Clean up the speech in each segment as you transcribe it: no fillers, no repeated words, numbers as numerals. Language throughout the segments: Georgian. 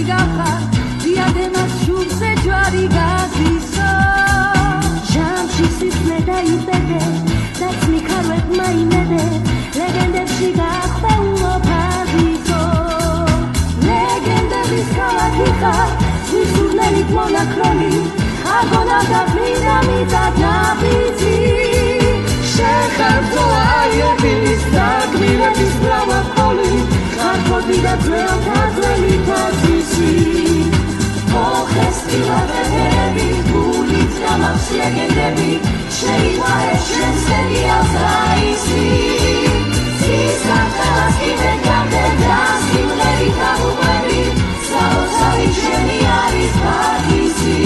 გახარ დიადემას შურზე ჯვარი გაზისო ჟამში სისხლე დაიბედე დაცმი ხარვებ მაიმედე ლეგენდებში გახვეულო ფაზისო ლეგენდების ქალაქი ხარ სულსურნელით მონაქროლი აგონა და მინამიდა ნაბიძი შეხებწოლა აიების დაგმირების მრავალხოლი ხარკოდი და ძველთა ძველი თაზისი მოხესტილადები გულით გამავს ლეგენდები შეიყვარეს შენს რეგიონს რაისი სისხლს კიდენ გამდენ და სიმღერით დაღუპები საოცარი შენი არის პარიზი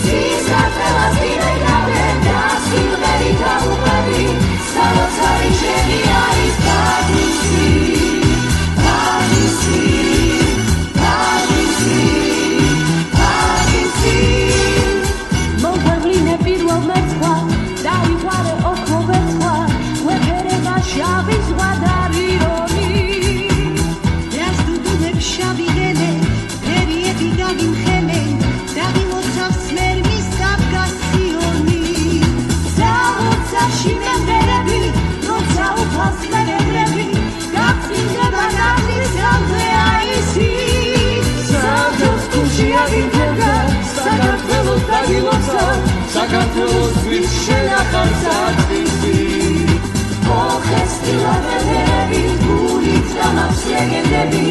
სისხლს კიდენ გამდენ და სიმღერით დაღუპები საოცარი შენი არის პარიზი შავი ზღვა და რიონი რას დუდუნებ შავი გელე ფერიები გაგიმხელენ დაგიმოცავს მერმის კავკასიონი საოცარში მემღერები როცა უფალს მეგებრები გაფრინდება ნახის რამზე აისი საქართველოს გულში აგიმხება საქართველოს დაგილოცა საქართველოს ვის შენახარ საქმისი მოხესტილადები გულით გამავს ლეგენდები